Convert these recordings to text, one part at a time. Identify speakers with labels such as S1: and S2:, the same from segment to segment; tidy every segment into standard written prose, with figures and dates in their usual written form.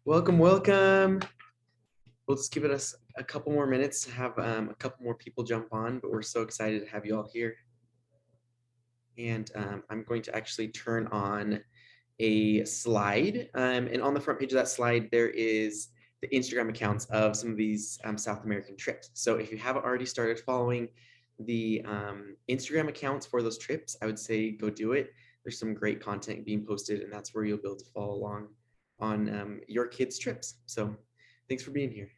S1: Welcome, welcome. We'll just give it us a couple more minutes to have a couple more people jump on, but we're so excited to have you all here. And I'm going to actually turn on a slide. And on the front page of that slide, there is the Instagram accounts of some of these South American trips. So if you haven't already started following the Instagram accounts for those trips, I would say go do it. There's some great content being posted, and that's where you'll be able to follow along on your kids' trips. So thanks for being here.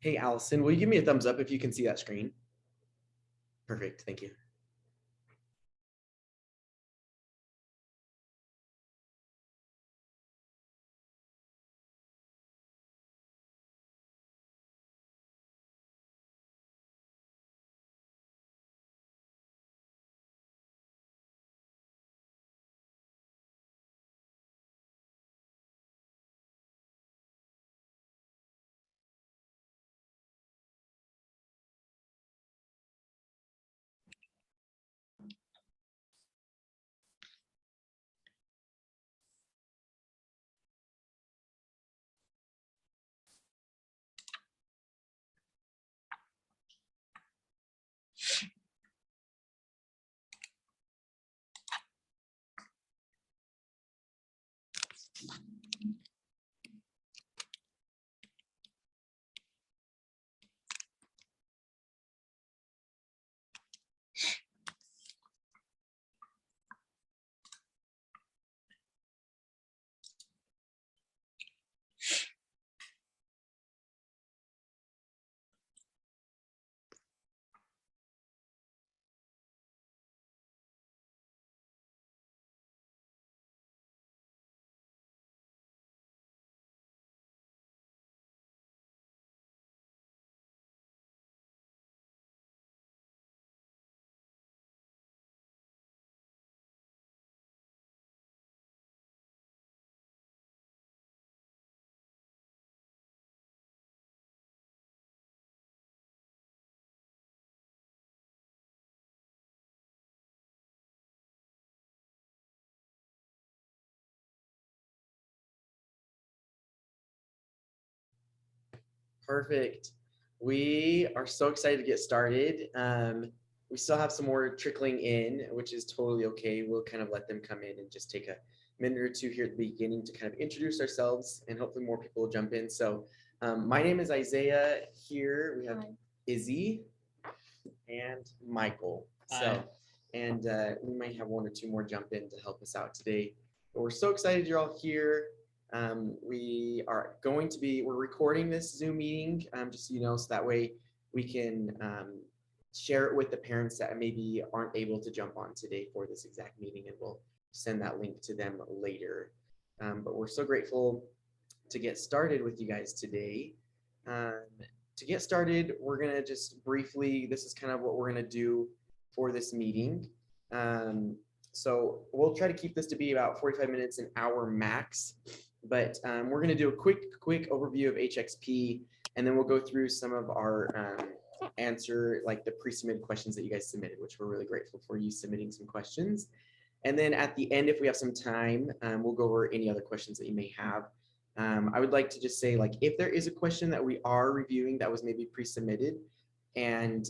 S1: Hey, Allison, will you give me a thumbs up if you can see that screen? Perfect, thank you. Perfect. We are so excited to get started. We still have some more trickling in, which is totally okay. We'll kind of let them come in and just take a minute or two here at the beginning to kind of introduce ourselves, and hopefully more people will jump in. So my name is Isaiah. Here we have Hi. Izzy and Michael. So, and we might have one or two more jump in to help us out today. But we're so excited you're all here. We're recording this Zoom meeting, just so you know, so that way we can share it with the parents that maybe aren't able to jump on today for this exact meeting, and we'll send that link to them later. But we're so grateful to get started with you guys today. To get started, we're gonna just briefly, this is kind of what we're gonna do for this meeting. So we'll try to keep this to be about 45 minutes, an hour max, but we're gonna do a quick overview of HXP, and then we'll go through some of our answer, like the pre-submitted questions that you guys submitted, which we're really grateful for you submitting some questions. And then at the end, if we have some time, we'll go over any other questions that you may have. I would like to just say, like, if there is a question that we are reviewing that was maybe pre-submitted, and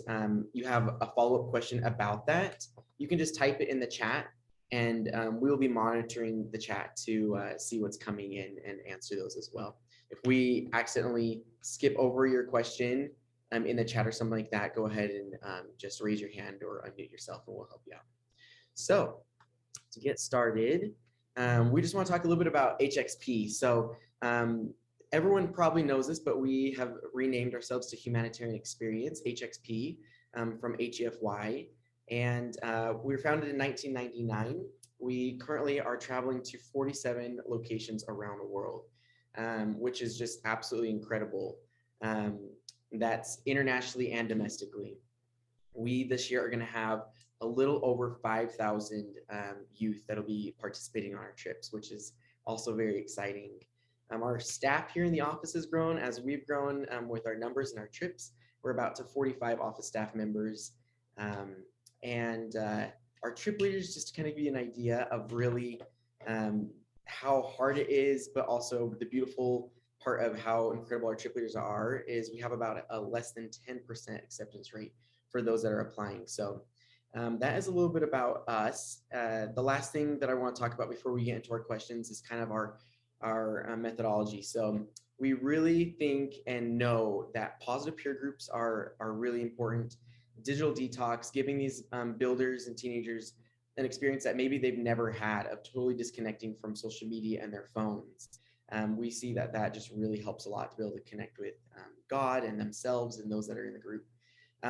S1: you have a follow-up question about that, you can just type it in the chat, and we'll be monitoring the chat to see what's coming in and answer those as well. if we accidentally skip over your question in the chat or something like that, go ahead and just raise your hand or unmute yourself and we'll help you out. So to get started, we just want to talk a little bit about HXP. So everyone probably knows this, but we have renamed ourselves to Humanitarian Experience, HXP, from HEFY. And we were founded in 1999. We currently are traveling to 47 locations around the world, which is just absolutely incredible. That's internationally and domestically. We this year are going to have a little over 5,000 youth that'll be participating on our trips, which is also very exciting. Our staff here in the office has grown as we've grown with our numbers and our trips. We're about to 45 office staff members. Our trip leaders, just to kind of give you an idea of really how hard it is, but also the beautiful part of how incredible our trip leaders are, is we have about a less than 10% acceptance rate for those that are applying. So that is a little bit about us. The last thing that I want to talk about before we get into our questions is kind of our methodology. So we really think and know that positive peer groups are really important. Digital detox, giving these builders and teenagers an experience that maybe they've never had of totally disconnecting from social media and their phones. We see that just really helps a lot to be able to connect with God and themselves and those that are in the group.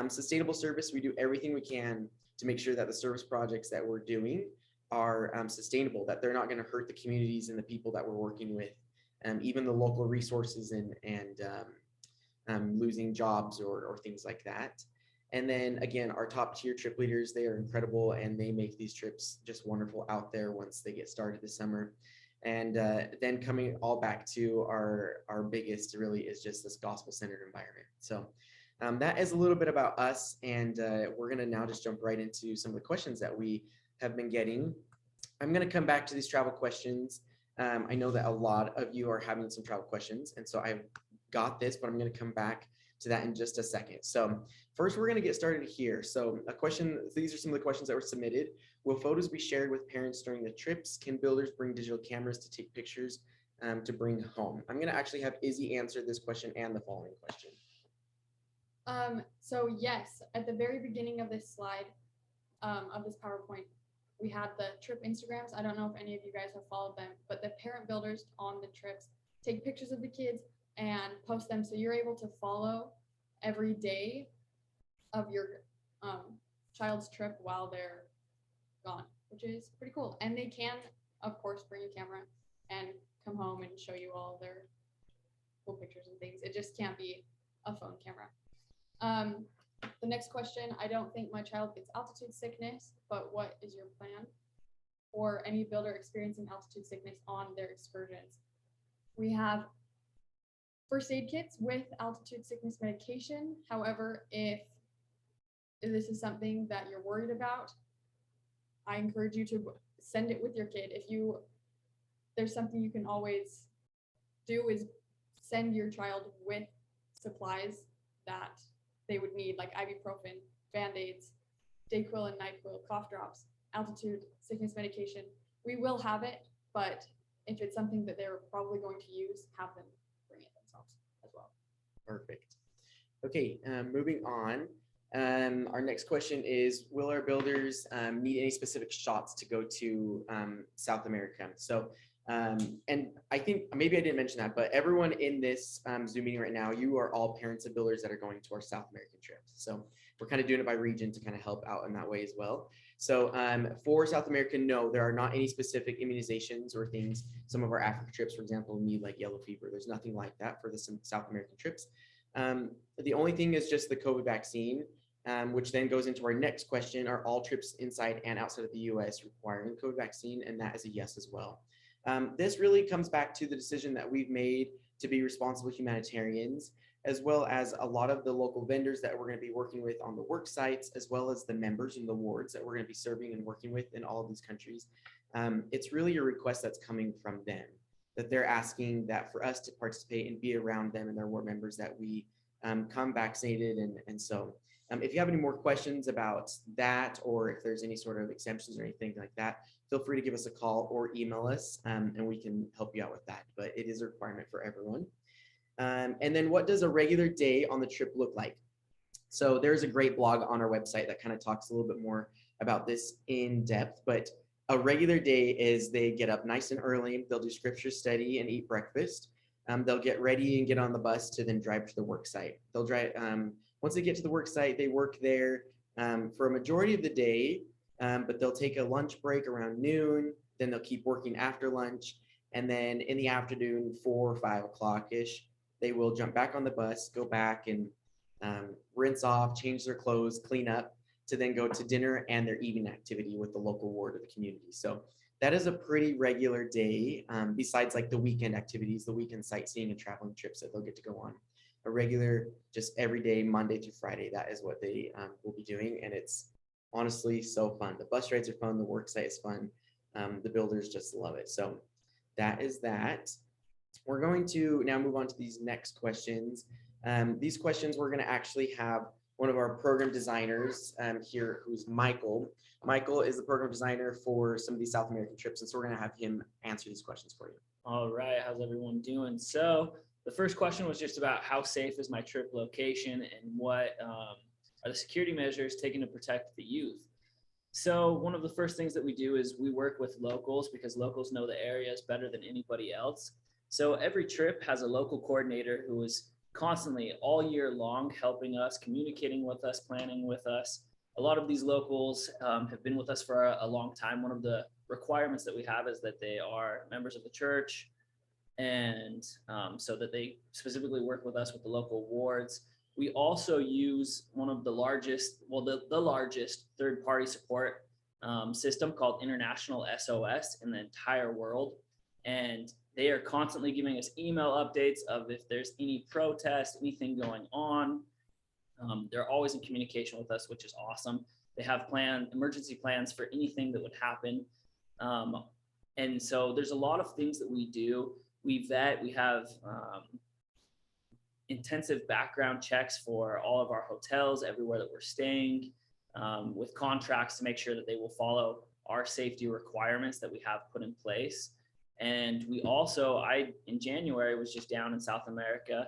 S1: Sustainable service, we do everything we can to make sure that the service projects that we're doing are sustainable, that they're not going to hurt the communities and the people that we're working with, even the local resources and losing jobs or things like that. And then again, our top tier trip leaders, they are incredible and they make these trips just wonderful out there once they get started this summer. And then coming all back to our biggest really is just this gospel-centered environment. So that is a little bit about us, and we're going to now just jump right into some of the questions that we have been getting. I'm going to come back to these travel questions. I know that a lot of you are having some travel questions, and so I've got this, but I'm going to come back to that in just a second. So first, we're going to get started here. So these are some of the questions that were submitted. Will photos be shared with parents during the trips? Can builders bring digital cameras to take pictures to bring home? I'm going to actually have Izzy answer this question and the following question.
S2: So yes, at the very beginning of this slide, of this PowerPoint, we had the trip Instagrams. I don't know if any of you guys have followed them, but the parent builders on the trips take pictures of the kids and post them, so you're able to follow every day of your child's trip while they're gone, which is pretty cool. And they can, of course, bring a camera and come home and show you all their cool pictures and things. It just can't be a phone camera. The next question, I don't think my child gets altitude sickness, but what is your plan for any builder experiencing altitude sickness on their excursions? We have first aid kits with altitude sickness medication. However, if this is something that you're worried about, I encourage you to send it with your kid. There's something you can always do is send your child with supplies that they would need, like ibuprofen, Band-Aids, Dayquil and NyQuil, cough drops, altitude sickness medication. We will have it, but if it's something that they're probably going to use, have them bring it themselves as well.
S1: Perfect. Okay, moving on. Our next question is, will our builders need any specific shots to go to South America? So, and I think maybe I didn't mention that, but everyone in this Zoom meeting right now, you are all parents of builders that are going to our South American trips. So we're kind of doing it by region to kind of help out in that way as well. So for South America, no, there are not any specific immunizations or things. Some of our Africa trips, for example, need like yellow fever. There's nothing like that for the South American trips. The only thing is just the COVID vaccine, which then goes into our next question. Are all trips inside and outside of the US requiring COVID vaccine? And that is a yes as well. This really comes back to the decision that we've made to be responsible humanitarians, as well as a lot of the local vendors that we're going to be working with on the work sites, as well as the members in the wards that we're going to be serving and working with in all of these countries. It's really a request that's coming from them, that they're asking that for us to participate and be around them and their ward members, that we come vaccinated. And so if you have any more questions about that, or if there's any sort of exemptions or anything like that, feel free to give us a call or email us, and we can help you out with that. But it is a requirement for everyone. And then what does a regular day on the trip look like? So there's a great blog on our website that kind of talks a little bit more about this in depth, but a regular day is they get up nice and early, they'll do scripture study and eat breakfast. They'll get ready and get on the bus to then drive to the work site. They'll drive, once they get to the work site, they work there for a majority of the day, but they'll take a lunch break around noon, then they'll keep working after lunch. And then in the afternoon, 4 or 5 o'clock-ish, they will jump back on the bus, go back and rinse off, change their clothes, clean up, to then go to dinner and their evening activity with the local ward of the community. So that is a pretty regular day, besides like the weekend activities, the weekend sightseeing and traveling trips that they'll get to go on. A regular, just every day, Monday through Friday, that is what they will be doing. And it's honestly so fun. The bus rides are fun. The work site is fun. The builders just love it. So that is that. We're going to now move on to these next questions. These questions we're going to actually have one of our program designers here, who's Michael. Michael is the program designer for some of these South American trips, and so we're going to have him answer these questions for you.
S3: All right, how's everyone doing? So the first question was just about how safe is my trip location and what are the security measures taken to protect the youth? So one of the first things that we do is we work with locals because locals know the areas better than anybody else. So every trip has a local coordinator who is constantly all year long helping us, communicating with us, planning with us. A lot of these locals have been with us for a long time. One of the requirements that we have is that they are members of the church, and so that they specifically work with us with the local wards. We also use one of the largest, well, the largest third-party support system called International SOS in the entire world. And they are constantly giving us email updates of if there's any protest, anything going on. They're always in communication with us, which is awesome. They have emergency plans for anything that would happen. And so there's a lot of things that we do. We vet, we have intensive background checks for all of our hotels, everywhere that we're staying, with contracts to make sure that they will follow our safety requirements that we have put in place. And we also, in January, was just down in South America,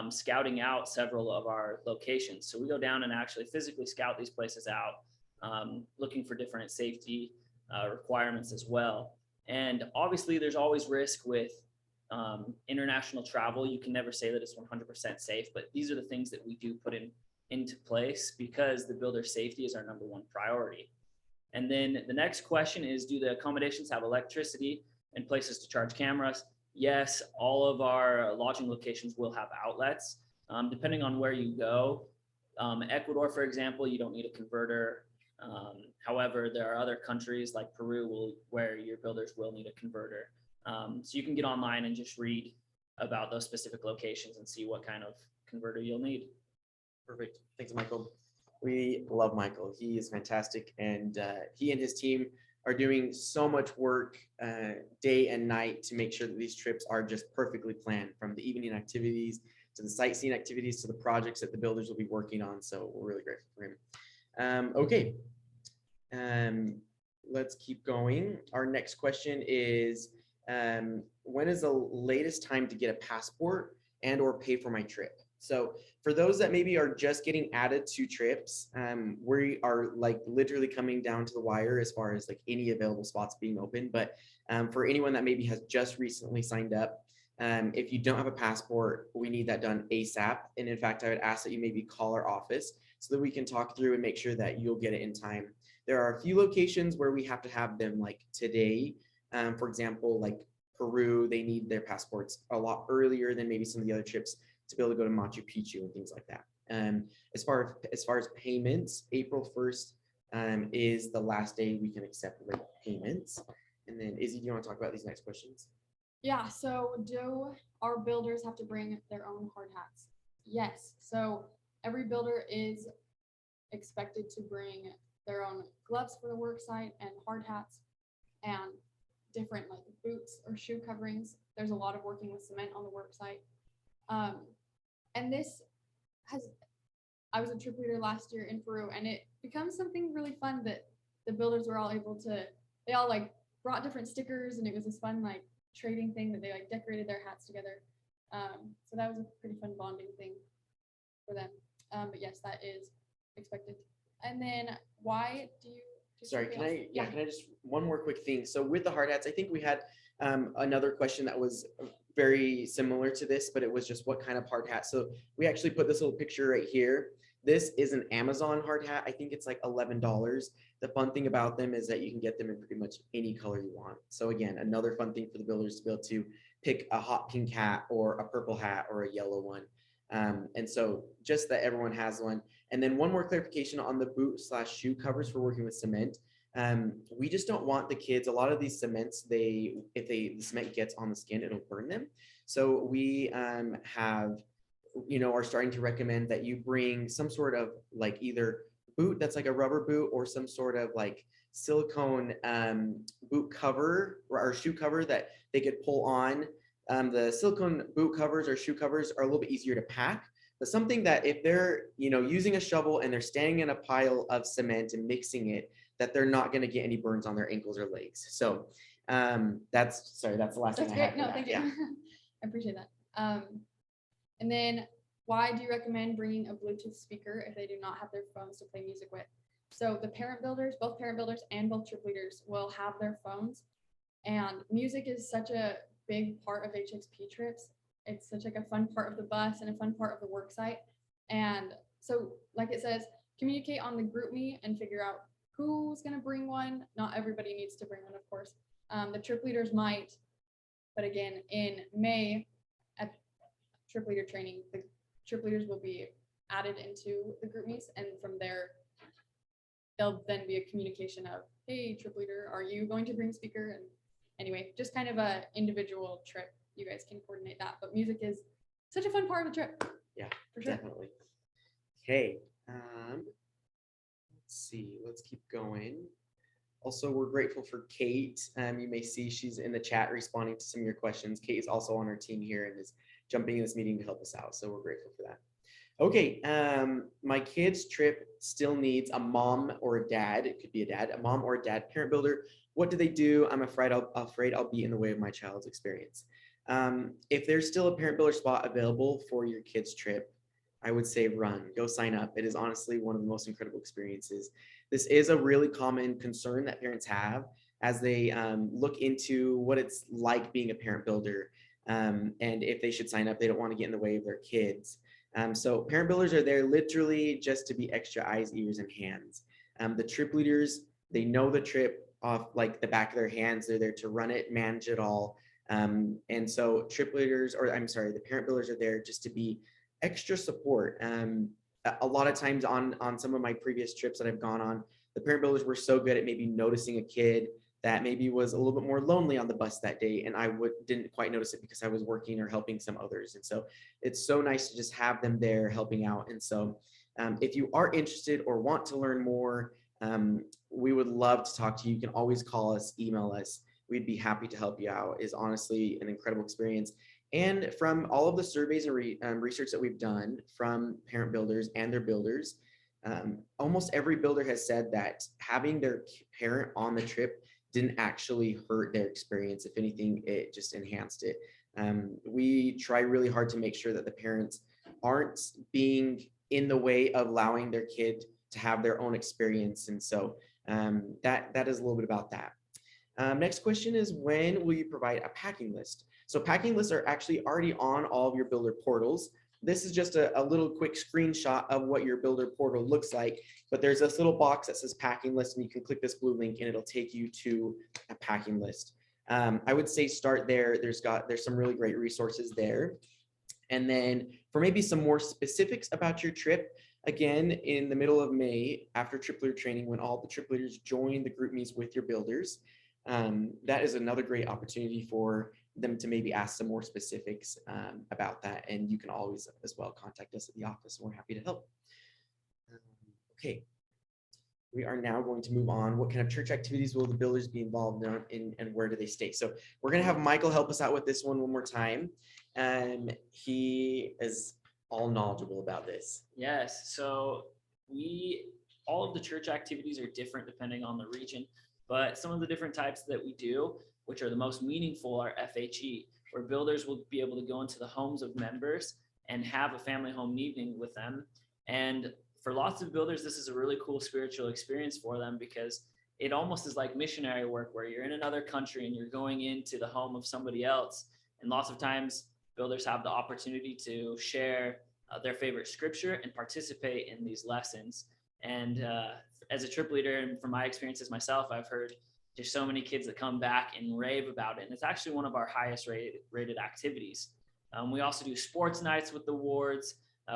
S3: scouting out several of our locations. So we go down and actually physically scout these places out, looking for different safety requirements as well. And obviously there's always risk with international travel. You can never say that it's 100% safe, but these are the things that we do put into place because the builder safety is our number one priority. And then the next question is, do the accommodations have electricity and places to charge cameras? Yes, all of our lodging locations will have outlets. Depending on where you go, Ecuador, for example, you don't need a converter. However, there are other countries like Peru where your builders will need a converter. So you can get online and just read about those specific locations and see what kind of converter you'll need.
S1: Perfect. Thanks, Michael. We love Michael. He is fantastic. And he and his team are doing so much work day and night to make sure that these trips are just perfectly planned, from the evening activities to the sightseeing activities to the projects that the builders will be working on. So we're really grateful for him. Okay. Let's keep going. Our next question is, when is the latest time to get a passport and or pay for my trip? So for those that maybe are just getting added to trips, we are like literally coming down to the wire as far as like any available spots being open. But for anyone that maybe has just recently signed up, if you don't have a passport, we need that done ASAP. And in fact, I would ask that you maybe call our office so that we can talk through and make sure that you'll get it in time. There are a few locations where we have to have them like today. For example, like Peru, they need their passports a lot earlier than maybe some of the other trips to be able to go to Machu Picchu and things like that. As far as payments, April 1st is the last day we can accept late payments. And then Izzy, do you want to talk about these next questions?
S2: Yeah, so do our builders have to bring their own hard hats? Yes. So every builder is expected to bring their own gloves for the work site and hard hats and different like boots or shoe coverings. There's a lot of working with cement on the work site. And this I was a trip leader last year in Peru, and it becomes something really fun that the builders were all able to, they all like brought different stickers, and it was this fun like trading thing that they like decorated their hats together. So that was a pretty fun bonding thing for them. But yes, that is expected. And then why do you?
S1: Sorry, can I just, one more quick thing. So with the hard hats, I think we had another question that was very similar to this, but it was just what kind of hard hat. So we actually put this little picture right here. This is an Amazon hard hat. I think it's like $11. The fun thing about them is that you can get them in pretty much any color you want. So again, another fun thing for the builders to be able to pick a hot pink hat or a purple hat or a yellow one. And so just that everyone has one. And then one more clarification on the boot/shoe covers for working with cement. We just don't want the kids, a lot of these cements, the cement gets on the skin, it'll burn them. So we are starting to recommend that you bring some sort of like either boot that's like a rubber boot or some sort of like silicone boot cover or shoe cover that they could pull on. The silicone boot covers or shoe covers are a little bit easier to pack, but something that if they're using a shovel and they're standing in a pile of cement and mixing it, that they're not going to get any burns on their ankles or legs. So that's the last
S2: That's
S1: thing I
S2: great.
S1: have.
S2: No, thank you.
S1: Yeah.
S2: I appreciate that. And then why do you recommend bringing a Bluetooth speaker if they do not have their phones to play music with? So the both parent builders and both trip leaders will have their phones, and music is such a big part of HXP trips. It's such like a fun part of the bus and a fun part of the work site. And so like it says, communicate on the group me and figure out who's going to bring one. Not everybody needs to bring one, of course. The trip leaders might, but again, in May at trip leader training, the trip leaders will be added into the group meets, and from there, there'll then be a communication of, hey, trip leader, are you going to bring speaker? And anyway, just kind of a individual trip. You guys can coordinate that, but music is such a fun part of the trip.
S1: Yeah,
S2: for sure.
S1: definitely. Okay. Let's see. Let's keep going. Also, we're grateful for Kate. You may see she's in the chat responding to some of your questions. Kate is also on our team here and is jumping in this meeting to help us out. So we're grateful for that. Okay, my kid's trip still needs a mom or a dad. It could be a dad, a mom or a dad parent builder. What do they do? I'm afraid I'll be in the way of my child's experience. If there's still a parent builder spot available for your kid's trip, I would say run, go sign up. It is honestly one of the most incredible experiences. This is a really common concern that parents have as they look into what it's like being a parent builder. And if they should sign up, they don't want to get in the way of their kids. So parent builders are there literally just to be extra eyes, ears, and hands. The trip leaders, they know the trip off like the back of their hands. They're there to run it, manage it all. And so the parent builders are there just to be extra support. A lot of times on some of my previous trips that I've gone on, the parent builders were so good at maybe noticing a kid that maybe was a little bit more lonely on the bus that day, and I didn't quite notice it because I was working or helping some others. And so it's so nice to just have them there helping out. And so if you are interested or want to learn more, we would love to talk to you. You can always call us, email us. We'd be happy to help you out. It's honestly an incredible experience. And from all of the surveys and research that we've done from parent builders and their builders, almost every builder has said that having their parent on the trip didn't actually hurt their experience. If anything, it just enhanced it. We try really hard to make sure that the parents aren't being in the way of allowing their kid to have their own experience. And so that is a little bit about that. Next question is, when will you provide a packing list? So packing lists are actually already on all of your builder portals. This is just a little quick screenshot of what your builder portal looks like, but there's this little box that says packing list, and you can click this blue link and it'll take you to a packing list. I would say start there. There's some really great resources there. And then for maybe some more specifics about your trip, again, in the middle of May, after trip leader training, when all the trip leaders join the group meets with your builders, that is another great opportunity for them to maybe ask some more specifics about that. And you can always as well contact us at the office. We're happy to help. Okay, we are now going to move on. What kind of church activities will the builders be involved in and where do they stay? So we're going to have Michael help us out with this one more time. He is all knowledgeable about this.
S3: Yes, so all of the church activities are different depending on the region, but some of the different types that we do, which are the most meaningful, are FHE. where builders will be able to go into the homes of members and have a family home evening with them. And for lots of builders, this is a really cool spiritual experience for them, because it almost is like missionary work, where you're in another country and you're going into the home of somebody else. And lots of times builders have the opportunity to share their favorite scripture and participate in these lessons. And as a trip leader, and from my experiences myself, I've heard just so many kids that come back and rave about it. And it's actually one of our highest rated activities. We also do sports nights with the wards.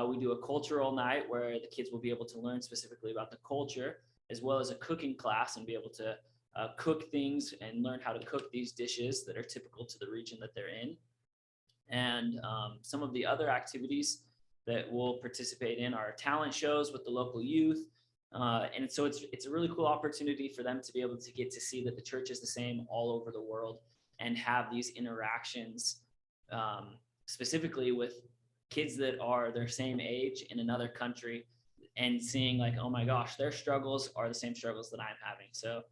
S3: We do a cultural night where the kids will be able to learn specifically about the culture, as well as a cooking class, and be able to cook things and learn how to cook these dishes that are typical to the region that they're in. And some of the other activities that we'll participate in are talent shows with the local youth. And so it's a really cool opportunity for them to be able to get to see that the church is the same all over the world, and have these interactions specifically with kids that are their same age in another country, and seeing like, oh my gosh, their struggles are the same struggles that I'm having. So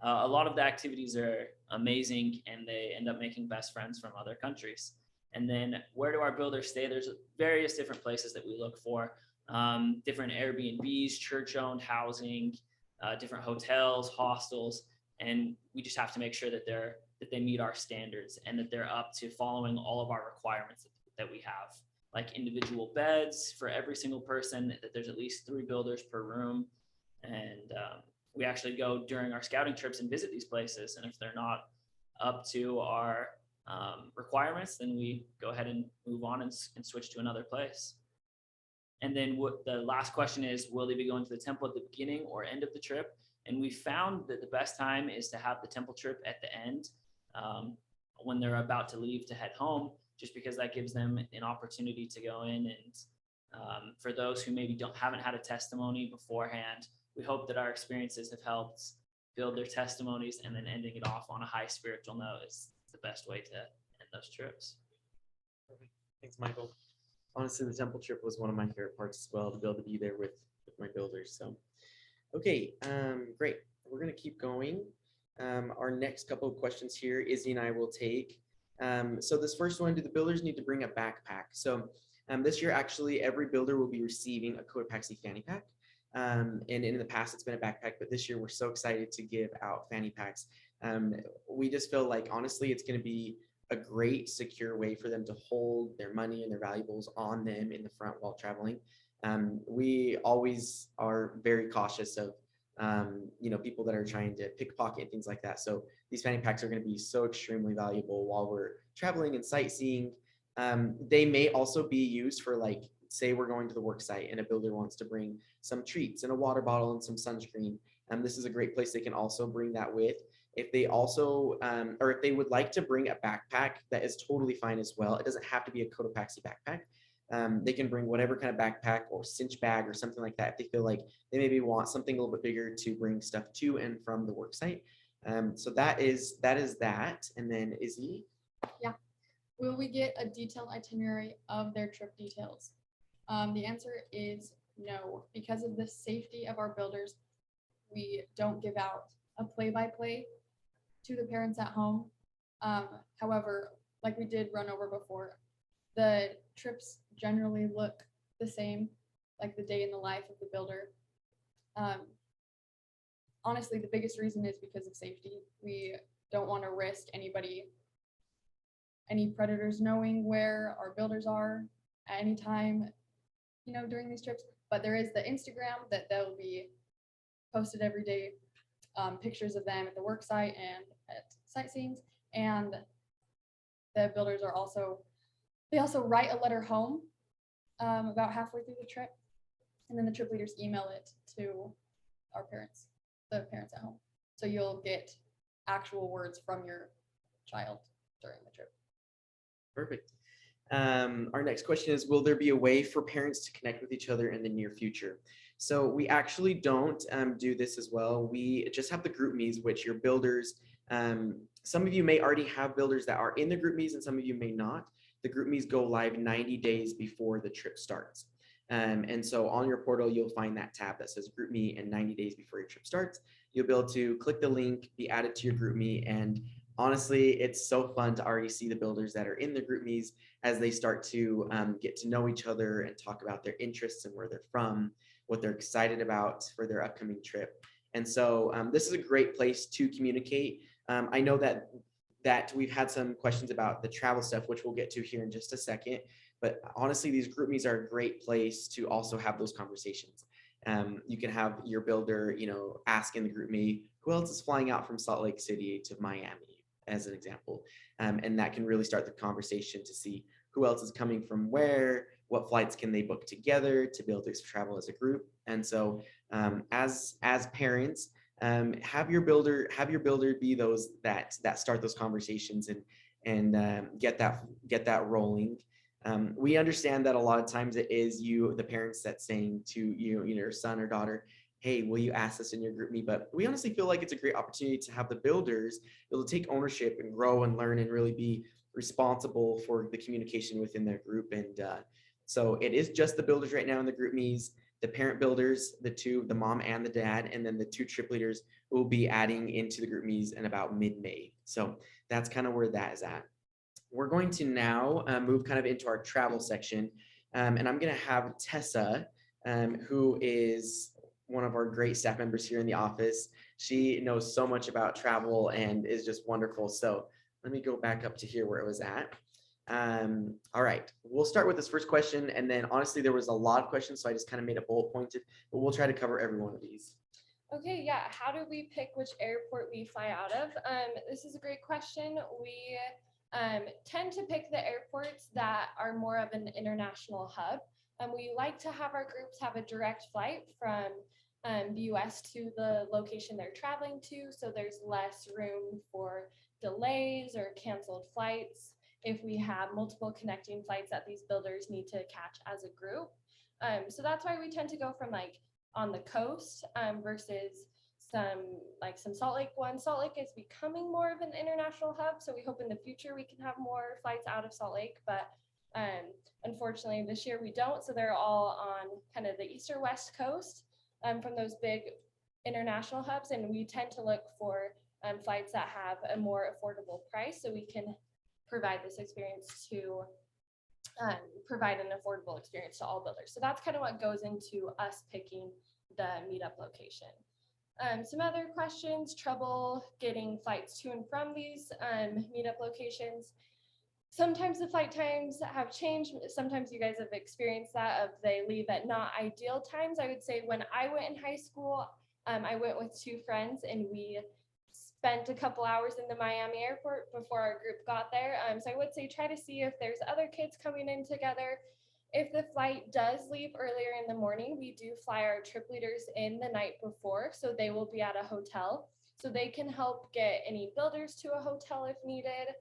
S3: a lot of the activities are amazing, and they end up making best friends from other countries. And then where do our builders stay? There's various different places that we look for, different Airbnbs, church-owned housing, different hotels, hostels, and we just have to make sure that they meet our standards, and that they're up to following all of our requirements that we have, like individual beds for every single person, that there's at least 3 builders per room. And we actually go during our scouting trips and visit these places. And if they're not up to our requirements, then we go ahead and move on and switch to another place. And then what the last question is, will they be going to the temple at the beginning or end of the trip? And we found that the best time is to have the temple trip at the end, when they're about to leave to head home, just because that gives them an opportunity to go in. And for those who maybe haven't had a testimony beforehand, we hope that our experiences have helped build their testimonies, and then ending it off on a high spiritual note is the best way to end those trips.
S1: Perfect. Thanks, Michael. Honestly, the temple trip was one of my favorite parts as well, to be able to be there with my builders. So, okay, great. We're going to keep going. Our next couple of questions here, Izzy and I will take. So this first one, do the builders need to bring a backpack? So this year, actually, every builder will be receiving a Cotopaxi fanny pack. And in the past, it's been a backpack, but this year we're so excited to give out fanny packs. We just feel like, honestly, it's going to be a great, secure way for them to hold their money and their valuables on them in the front while traveling. We always are very cautious of people that are trying to pickpocket and things like that. So these fanny packs are going to be so extremely valuable while we're traveling and sightseeing. They may also be used for, like, say we're going to the work site and a builder wants to bring some treats and a water bottle and some sunscreen. This is a great place they can also bring that with. If they also, or if they would like to bring a backpack, that is totally fine as well. It doesn't have to be a Cotopaxi backpack. They can bring whatever kind of backpack or cinch bag or something like that if they feel like they maybe want something a little bit bigger to bring stuff to and from the work site. So that is that. And then Izzy?
S2: Yeah. Will we get a detailed itinerary of their trip details? The answer is no. Because of the safety of our builders, we don't give out a play-by-play to the parents at home. However, like we did run over before, the trips generally look the same, like the day in the life of the builder. Honestly, the biggest reason is because of safety. We don't want to risk any predators knowing where our builders are at any time, during these trips. But there is the Instagram that they'll be posted every day, pictures of them at the work site and at sightseeings. And the builders are also write a letter home about halfway through the trip, and then the trip leaders email it to the parents at home. So you'll get actual words from your child during the trip.
S1: Perfect. Our next question is, will there be a way for parents to connect with each other in the near future? So we actually don't do this as well. We just have the group me's, which your builders, some of you may already have builders that are in the group me's and some of you may not. The group me's go live 90 days before the trip starts. And so on your portal, you'll find that tab that says group me and 90 days before your trip starts. You'll be able to click the link, be added to your group me, and honestly, it's so fun to already see the builders that are in the group me's as they start to get to know each other and talk about their interests and where they're from, what they're excited about for their upcoming trip. And so this is a great place to communicate. I know that we've had some questions about the travel stuff, which we'll get to here in just a second. But honestly, these group me's are a great place to also have those conversations. You can have your builder, ask in the group me, who else is flying out from Salt Lake City to Miami, as an example. And that can really start the conversation to see who else is coming from where, what flights can they book together to be able to travel as a group. And so as parents, have your builder be those that start those conversations and get that rolling. We understand that a lot of times it is you, the parents, that's saying to your son or daughter, hey, will you ask us in your group me? But we honestly feel like it's a great opportunity to have the builders be able to take ownership and grow and learn and really be responsible for the communication within their group. And so it is just the builders right now in the group me's, the parent builders, the mom and the dad, and then the 2 trip leaders will be adding into the group me's in about mid-May. So that's kind of where that is at. We're going to now move kind of into our travel section. And I'm going to have Tessa, who is one of our great staff members here in the office. She knows so much about travel and is just wonderful. So let me go back up to here where it was at. All right, we'll start with this first question. And then honestly, there was a lot of questions, so I just kind of made it bullet pointed, but we'll try to cover every one of these.
S4: Okay, yeah. How do we pick which airport we fly out of? This is a great question. We tend to pick the airports that are more of an international hub. We like to have our groups have a direct flight from the US to the location they're traveling to, so there's less room for delays or canceled flights if we have multiple connecting flights that these builders need to catch as a group. So that's why we tend to go from like on the coast versus some Salt Lake ones. Salt Lake is becoming more of an international hub, so we hope in the future we can have more flights out of Salt Lake, but unfortunately this year we don't, so they're all on kind of the east or west coast from those big international hubs, and we tend to look for flights that have a more affordable price so we can provide this experience to provide an affordable experience to all builders. So that's kind of what goes into us picking the meetup location. Some other questions: trouble getting flights to and from these meetup locations. Sometimes the flight times have changed. Sometimes you guys have experienced that of they leave at not ideal times. I would say when I went in high school, I went with 2 friends and we spent a couple hours in the Miami airport before our group got there. So I would say try to see if there's other kids coming in together. If the flight does leave earlier in the morning, we do fly our trip leaders in the night before, so they will be at a hotel. So they can help get any builders to a hotel if needed.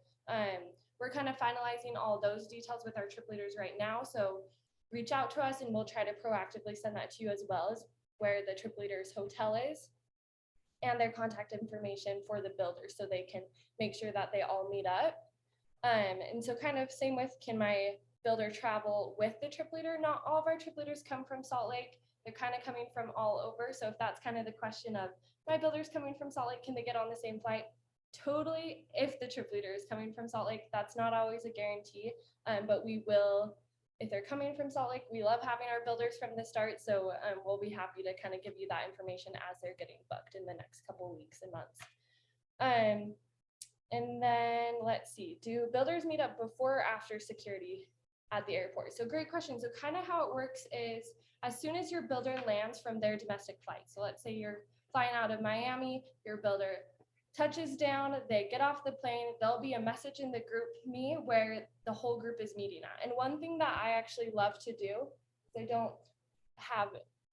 S4: We're kind of finalizing all those details with our trip leaders right now. So reach out to us and we'll try to proactively send that to you, as well as where the trip leader's hotel is and their contact information for the builders so they can make sure that they all meet up. And so kind of same with, can my builder travel with the trip leader? Not all of our trip leaders come from Salt Lake. They're kind of coming from all over. So if that's kind of the question of my builder's coming from Salt Lake, can they get on the same flight? Totally, if the trip leader is coming from Salt Lake. That's not always a guarantee, but we will, if they're coming from Salt Lake, we love having our builders from the start. So we'll be happy to kind of give you that information as they're getting booked in the next couple of weeks and months. And then let's see, do builders meet up before or after security at the airport? So great question. So kind of how it works is as soon as your builder lands from their domestic flight. So let's say you're flying out of Miami, your builder touches down, they get off the plane, there'll be a message in the group me where the whole group is meeting at. And one thing that I actually love to do, I don't have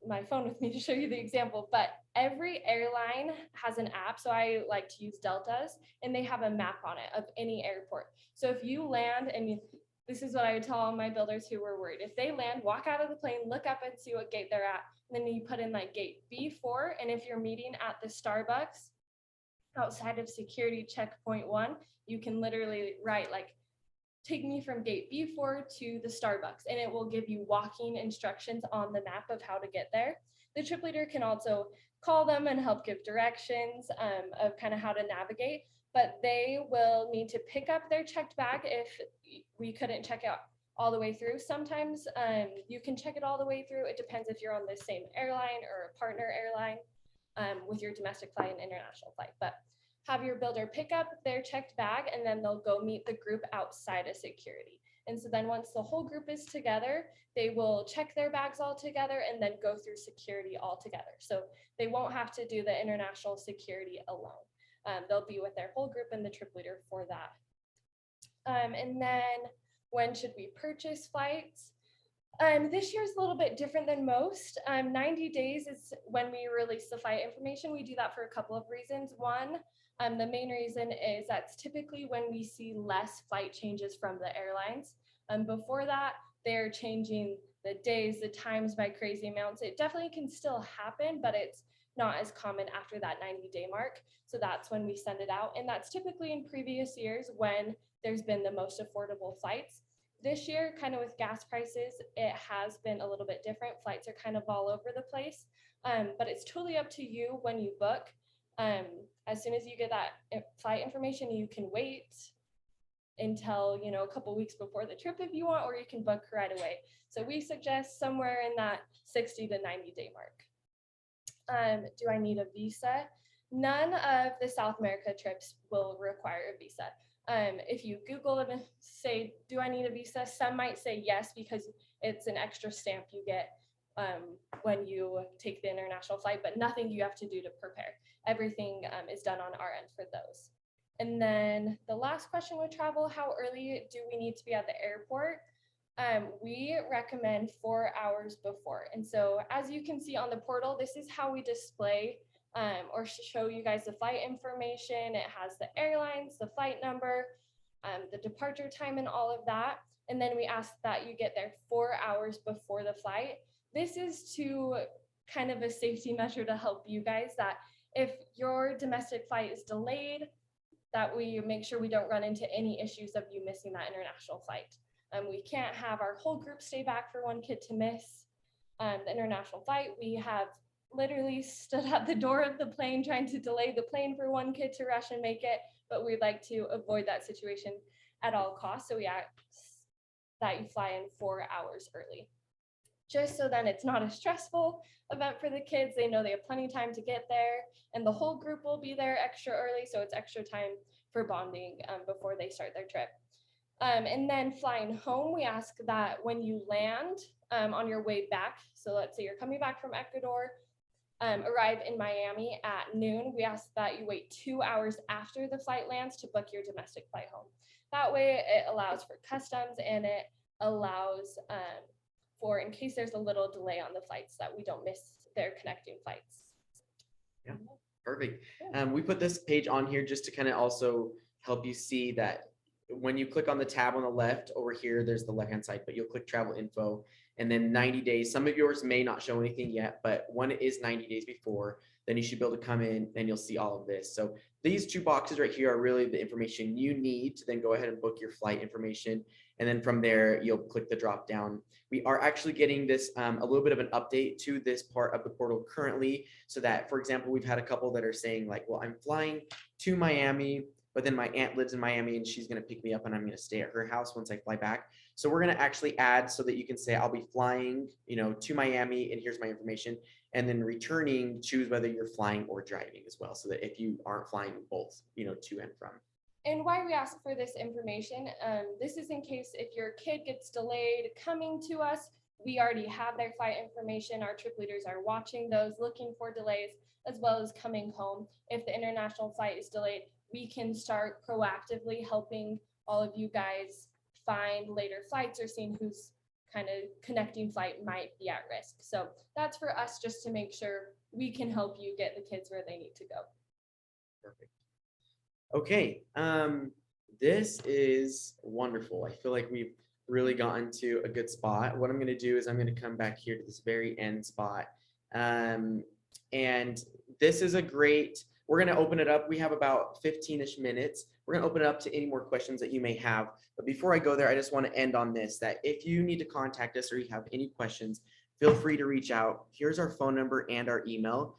S4: my phone with me to show you the example, but every airline has an app. So I like to use Delta's, and they have a map on it of any airport. So if you land, and this is what I would tell all my builders who were worried, if they land, walk out of the plane, look up and see what gate they're at. And then you put in like gate B4. And if you're meeting at the Starbucks outside of security checkpoint 1, you can literally write like, take me from gate B4 to the Starbucks, and it will give you walking instructions on the map of how to get there. The trip leader can also call them and help give directions of kind of how to navigate. but they will need to pick up their checked bag if we couldn't check it all the way through. Sometimes you can check it all the way through. It depends if you're on the same airline or a partner airline with your domestic flight and international flight. But have your builder pick up their checked bag, and then they'll go meet the group outside of security. And so then once the whole group is together, they will check their bags all together and then go through security all together. So they won't have to do the international security alone. They'll be with their whole group and the trip leader for that. And then when should we purchase flights? This year is a little bit different than most. 90 days is when we release the flight information. We do that for a couple of reasons. One, the main reason is that's typically when we see less flight changes from the airlines. Before that, they're changing the days, the times by crazy amounts. It definitely can still happen, but it's not as common after that 90-day mark. So that's when we send it out. And that's typically in previous years when there's been the most affordable flights. This year, kind of with gas prices, it has been a little bit different. Flights are kind of all over the place, but it's totally up to you when you book. As soon as you get that flight information, you can wait until, you know, a couple weeks before the trip if you want, or you can book right away. So we suggest somewhere in that 60 to 90-day mark. Do I need a visa? None of the South America trips will require a visa. If you Google them and say, do I need a visa? Some might say yes, because it's an extra stamp you get when you take the international flight, but nothing you have to do to prepare. Everything is done on our end for those. And then the last question with travel, how early do we need to be at the airport? We recommend 4 hours before. And so as you can see on the portal, this is how we display or show you guys the flight information. It has the airlines, the flight number, the departure time, and all of that. And then we ask that you get there 4 hours before the flight. This is to kind of a safety measure to help you guys, that if your domestic flight is delayed, that we make sure we don't run into any issues of you missing that international flight. We can't have our whole group stay back for one kid to miss the international flight. We have literally stood at the door of the plane trying to delay the plane for one kid to rush and make it, but we'd like to avoid that situation at all costs. So we ask that you fly in 4 hours early, just so then it's not a stressful event for the kids. They know they have plenty of time to get there, and the whole group will be there extra early, so it's extra time for bonding before they start their trip. And then flying home, we ask that when you land on your way back, so let's say you're coming back from Ecuador, arrive in Miami at noon, we ask that you wait 2 hours after the flight lands to book your domestic flight home. That way it allows for customs, and it allows for, in case there's a little delay on the flights, that we don't miss their connecting flights.
S1: Yeah, perfect. We put this page on here just to kind of also help you see that when you click on the tab on the left over here, there's the left-hand side, but you'll click travel info, and then 90 days. Some of yours may not show anything yet, but when it is 90 days before, then you should be able to come in and you'll see all of this. So these two boxes right here are really the information you need to then go ahead and book your flight information. And then from there, you'll click the drop down. We are actually getting this a little bit of an update to this part of the portal currently, so that, for example, we've had a couple that are saying like, well, I'm flying to Miami, but then my aunt lives in Miami and she's going to pick me up and I'm going to stay at her house once I fly back. So we're going to actually add so that you can say, I'll be flying, you know, to Miami and here's my information. And then returning, choose whether you're flying or driving as well. So that if you aren't flying both, you know, to and from.
S4: And why we ask for this information, this is in case if your kid gets delayed coming to us, we already have their flight information. Our trip leaders are watching those, looking for delays, as well as coming home. If the international flight is delayed, we can start proactively helping all of you guys find later flights or seeing whose kind of connecting flight might be at risk. So that's for us, just to make sure we can help you get the kids where they need to go.
S1: Perfect. Okay, this is wonderful. I feel like we've really gotten to a good spot. What I'm going to do is I'm going to come back here to this very end spot. And this is a great, we're going to open it up. We have about 15-ish minutes. We're going to open it up to any more questions that you may have. But before I go there, I just want to end on this, that if you need to contact us or you have any questions, feel free to reach out. Here's our phone number and our email.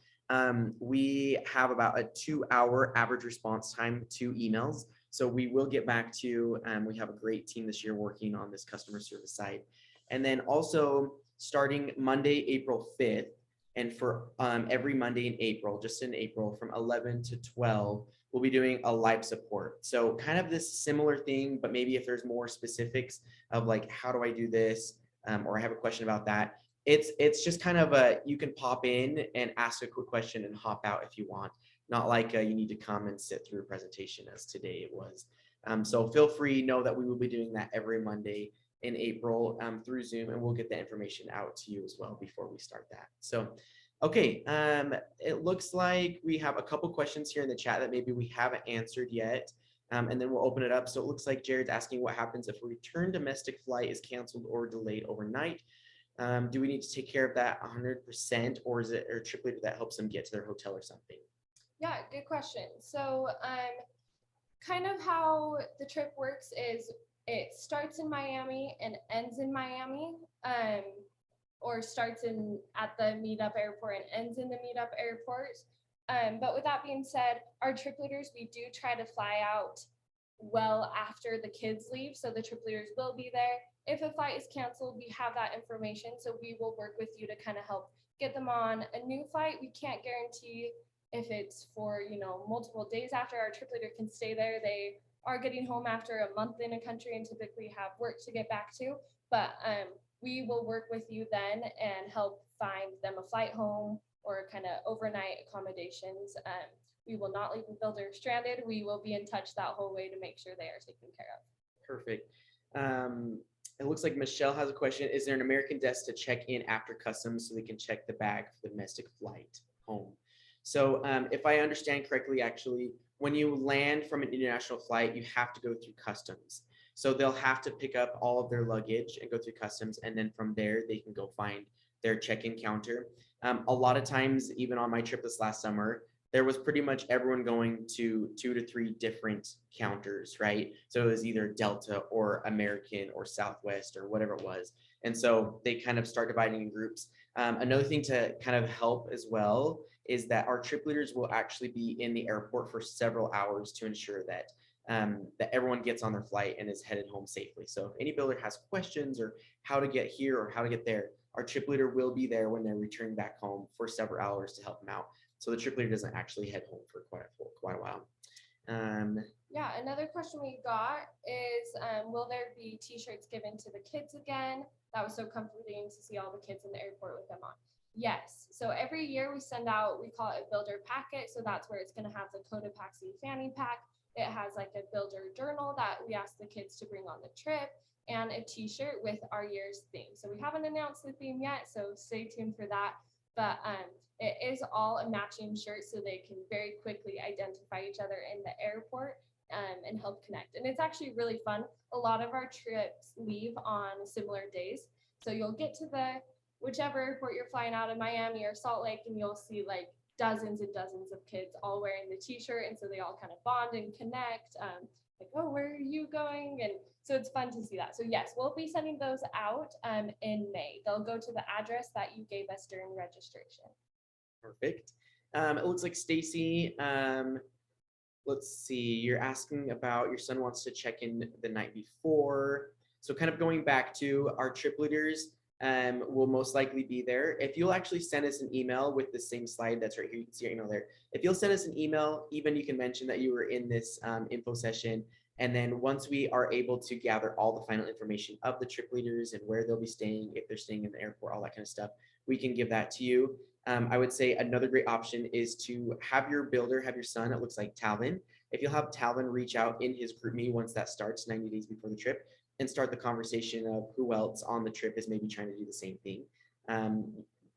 S1: We have about a 2-hour average response time to emails. So we will get back to, we have a great team this year working on this customer service side. And then also starting Monday, April 5th, and for every Monday in April, just in April from 11 to 12, we'll be doing a live support. So kind of this similar thing, but maybe if there's more specifics of like, how do I do this? Or I have a question about that. It's just kind of you can pop in and ask a quick question and hop out if you want. Not like you need to come and sit through a presentation as today it was. So feel free, know that we will be doing that every Monday in April through Zoom, and we'll get the information out to you as well before we start that. So, okay, it looks like we have a couple questions here in the chat that maybe we haven't answered yet, and then we'll open it up. So it looks like Jared's asking what happens if a return domestic flight is canceled or delayed overnight. Do we need to take care of that 100%, or is it a trip leader that helps them get to their hotel or something?
S4: Yeah, good question. So kind of how the trip works is it starts in Miami and ends in Miami, or starts at the meetup airport and ends in the meetup airport. But with that being said, our trip leaders, we do try to fly out well after the kids leave. So the trip leaders will be there. If a flight is canceled, we have that information. So we will work with you to kind of help get them on a new flight. We can't guarantee if it's for, multiple days after. Our trip leader can stay there. They are getting home after a month in a country and typically have work to get back to. But we will work with you then and help find them a flight home or kind of overnight accommodations. We will not leave the builder stranded. We will be in touch that whole way to make sure they are taken care of.
S1: Perfect. It looks like Michelle has a question. Is there an American desk to check in after customs so they can check the bag for the domestic flight home? So if I understand correctly, actually, when you land from an international flight, you have to go through customs. So they'll have to pick up all of their luggage and go through customs. And then from there, they can go find their check-in counter. A lot of times, even on my trip this last summer, there was pretty much everyone going to 2 to 3 different counters, right? So it was either Delta or American or Southwest or whatever it was. And so they kind of start dividing in groups. Another thing to kind of help as well is that our trip leaders will actually be in the airport for several hours to ensure that that everyone gets on their flight and is headed home safely. So if any builder has questions or how to get here or how to get there, our trip leader will be there when they're returning back home for several hours to help them out. So the trip leader doesn't actually head home for quite a while.
S4: Yeah, another question we got is, will there be t-shirts given to the kids again? That was so comforting to see all the kids in the airport with them on. Yes, so every year we send out, we call it a builder packet. So that's where it's gonna have the Cotopaxi fanny pack. It has like a builder journal that we ask the kids to bring on the trip, and a t-shirt with our year's theme. So we haven't announced the theme yet, so stay tuned for that. But it is all a matching shirt so they can very quickly identify each other in the airport and help connect. And it's actually really fun. A lot of our trips leave on similar days. So you'll get to the whichever airport you're flying out of, Miami or Salt Lake, and you'll see like dozens and dozens of kids all wearing the t-shirt. And so they all kind of bond and connect. Like, oh, where are you going? And so it's fun to see that. So yes, we'll be sending those out in May. They'll go to the address that you gave us during registration.
S1: Perfect. It looks like Stacy, let's see, you're asking about your son wants to check in the night before. So kind of going back to our trip leaders will most likely be there. If you'll actually send us an email with the same slide that's right here, you can see your email there. If you'll send us an email, even you can mention that you were in this info session. And then once we are able to gather all the final information of the trip leaders and where they'll be staying, if they're staying in the airport, all that kind of stuff, we can give that to you. I would say another great option is to have your builder, have your son, it looks like Talvin. If you'll have Talvin reach out in his group me once that starts 90 days before the trip and start the conversation of who else on the trip is maybe trying to do the same thing.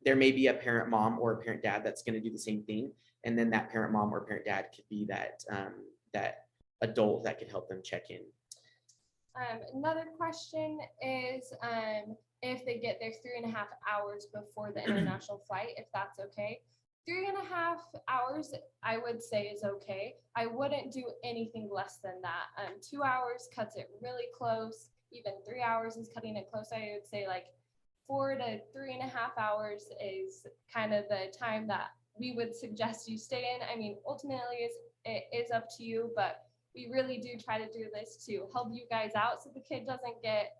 S1: There may be a parent mom or a parent dad that's going to do the same thing. And then that parent mom or parent dad could be that, that adult that could help them check in.
S4: Another question is if they get there 3.5 hours before the international flight, if that's okay. 3.5 hours, I would say is okay. I wouldn't do anything less than that. 2 hours cuts it really close. Even 3 hours is cutting it close. I would say like 4 to 3.5 hours is kind of the time that we would suggest you stay in. I mean, ultimately it is up to you, but we really do try to do this to help you guys out so the kid doesn't get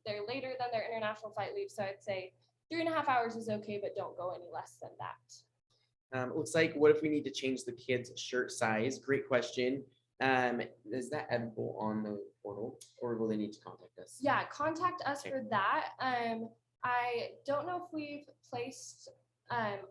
S4: there later than their international flight leave. So I'd say 3.5 hours is okay, but don't go any less than that.
S1: It looks like, what if we need to change the kids' shirt size? Great question. Is that available on the portal, or will they need to contact us?
S4: Yeah, contact us
S1: Okay.
S4: for that. I don't know if we've placed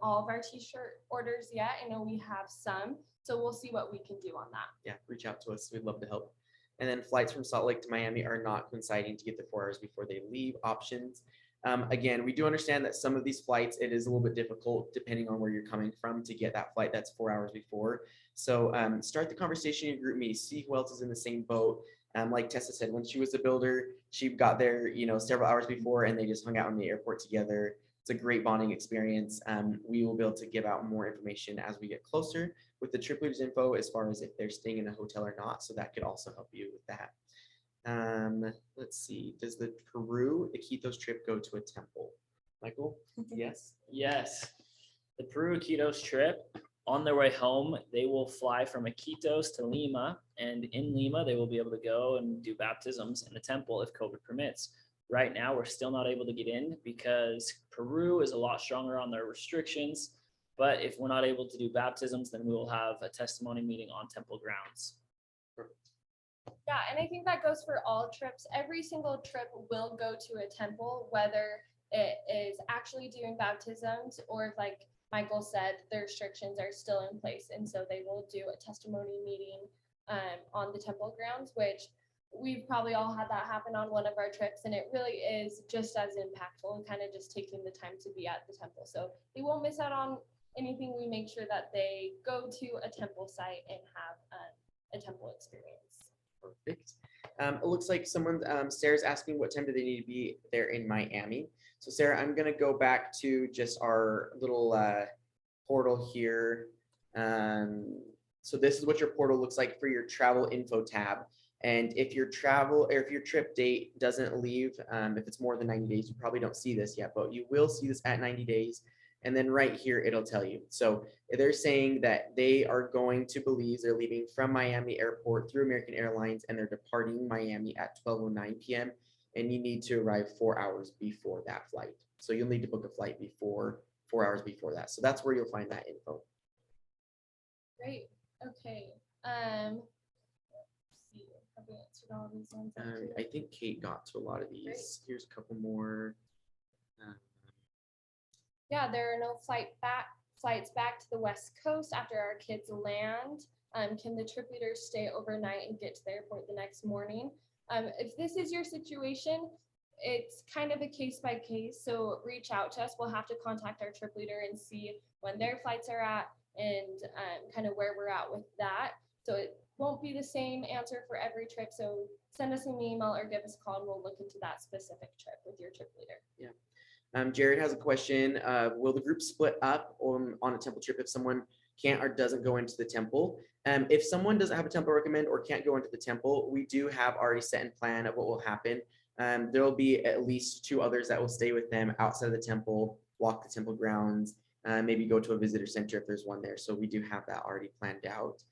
S4: all of our t-shirt orders yet. I know we have some, so we'll see what we can do on that.
S1: Yeah, reach out to us. We'd love to help. And then flights from Salt Lake to Miami are not coinciding to get the 4 hours before they leave options. Again, we do understand that some of these flights, it is a little bit difficult depending on where you're coming from to get that flight that's 4 hours before. So start the conversation in group meeting, see who else is in the same boat. Like Tessa said, when she was a builder, she got there, several hours before, and they just hung out in the airport together. It's a great bonding experience. We will be able to give out more information as we get closer with the trip leaders info as far as if they're staying in a hotel or not. So that could also help you with that. Let's see. Does the Peru Iquitos trip go to a temple? Michael? Yes.
S3: Yes. The Peru Iquitos trip, on their way home, they will fly from Iquitos to Lima, and in Lima, they will be able to go and do baptisms in the temple if COVID permits. Right now, we're still not able to get in because Peru is a lot stronger on their restrictions. But if we're not able to do baptisms, then we will have a testimony meeting on temple grounds.
S4: Yeah, and I think that goes for all trips. Every single trip will go to a temple, whether it is actually doing baptisms or, like Michael said, the restrictions are still in place. And so they will do a testimony meeting on the temple grounds, which we've probably all had that happen on one of our trips. And it really is just as impactful, kind of just taking the time to be at the temple. So they won't miss out on anything. We make sure that they go to a temple site and have a temple experience.
S1: Perfect. It looks like someone, Sarah's asking what time do they need to be there in Miami. So Sarah, I'm gonna go back to just our little portal here. So this is what your portal looks like for your travel info tab. And if your travel or if your trip date doesn't leave, if it's more than 90 days, you probably don't see this yet, but you will see this at 90 days. And then right here, it'll tell you. So they're saying that they are going to Belize. They're leaving from Miami Airport through American Airlines, and they're departing Miami at 12:09 p.m. And you need to arrive 4 hours before that flight. So you'll need to book a flight before 4 hours before that. So that's where you'll find that info.
S4: Great. Okay. Let's see. Have we answered all these ones?
S1: I think Kate got to a lot of these.
S4: Great.
S1: Here's a couple more.
S4: Yeah, there are no flights back to the West Coast after our kids land. Can the trip leaders stay overnight and get to the airport the next morning? If this is your situation, it's kind of a case by case. So reach out to us. We'll have to contact our trip leader and see when their flights are at and kind of where we're at with that. So it won't be the same answer for every trip. So send us an email or give us a call and we'll look into that specific trip with your trip leader.
S1: Yeah. Jared has a question. Will the group split up on a temple trip if someone can't or doesn't go into the temple? If someone doesn't have a temple recommend or can't go into the temple, we do have already set in plan of what will happen. There will be at least 2 others that will stay with them outside of the temple, walk the temple grounds, maybe go to a visitor center if there's one there. So we do have that already planned out.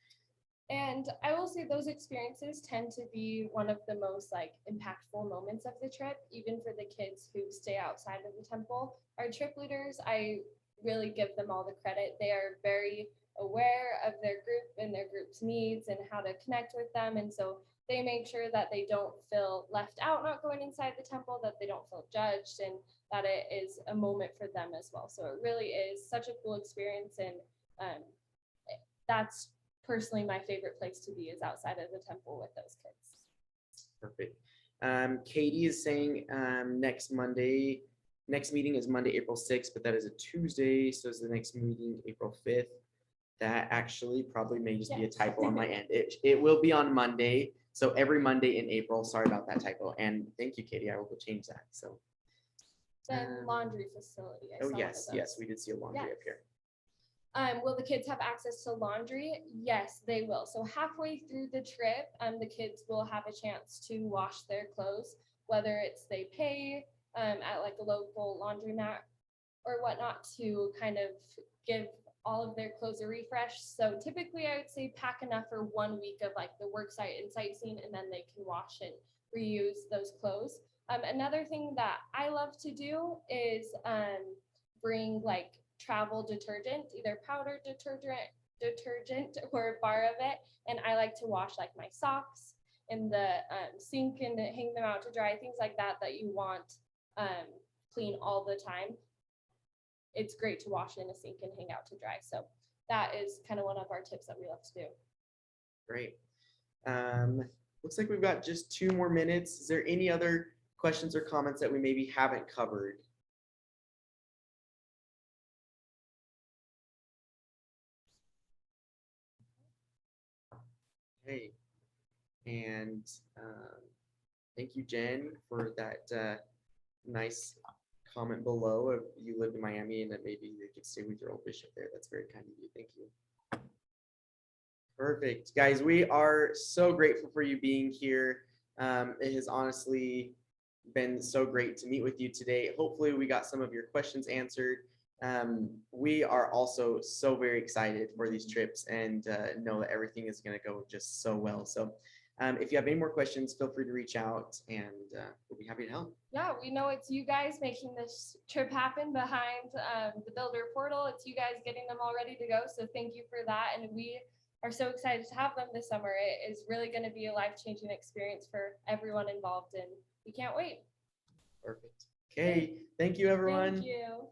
S4: And I will say those experiences tend to be one of the most impactful moments of the trip, even for the kids who stay outside of the temple. Our trip leaders, I really give them all the credit. They are very aware of their group and their group's needs and how to connect with them. And so they make sure that they don't feel left out not going inside the temple, that they don't feel judged, and that it is a moment for them as well. So it really is such a cool experience. And that's personally my favorite place to be, is outside of the temple with those kids.
S1: Perfect. Katie is saying next meeting is Monday, April 6th, but that is a Tuesday. So is the next meeting April 5th. That actually probably may just be a typo on my end. It will be on Monday. So every Monday in April. Sorry about that typo. And thank you, Katie. I will go change that. So
S4: Then laundry facility. I
S1: oh
S4: saw
S1: yes,
S4: one of
S1: yes,
S4: those.
S1: we did see a laundry up here.
S4: Will the kids have access to laundry? Yes, they will. So halfway through the trip, the kids will have a chance to wash their clothes, whether it's they pay at a local laundromat or whatnot, to kind of give all of their clothes are refreshed. So typically I would say pack enough for 1 week of like the work site and sightseeing, and then they can wash and reuse those clothes. Another thing that I love to do is bring like travel detergent, either powder detergent or a bar of it. And I like to wash like my socks in the sink and hang them out to dry, things like that that you want clean all the time. It's great to wash in a sink and hang out to dry. So that is kind of one of our tips that we love to do.
S1: Great. Looks like we've got just 2 more minutes. Is there any other questions or comments that we maybe haven't covered? Okay. And thank you, Jen, for that nice comment below. Of you lived in Miami and that maybe you could stay with your old bishop there. That's very kind of you. Thank you. Perfect. Guys, we are so grateful for you being here. It has honestly been so great to meet with you today. Hopefully we got some of your questions answered. We are also so very excited for these trips and know that everything is going to go just so well. So if you have any more questions, feel free to reach out and we'll be happy to help.
S4: Yeah, we know it's you guys making this trip happen behind the builder portal. It's you guys getting them all ready to go. So thank you for that. And we are so excited to have them this summer. It is really going to be a life-changing experience for everyone involved, and we can't wait.
S1: Perfect. Okay. Thank you, everyone.
S4: Thank you.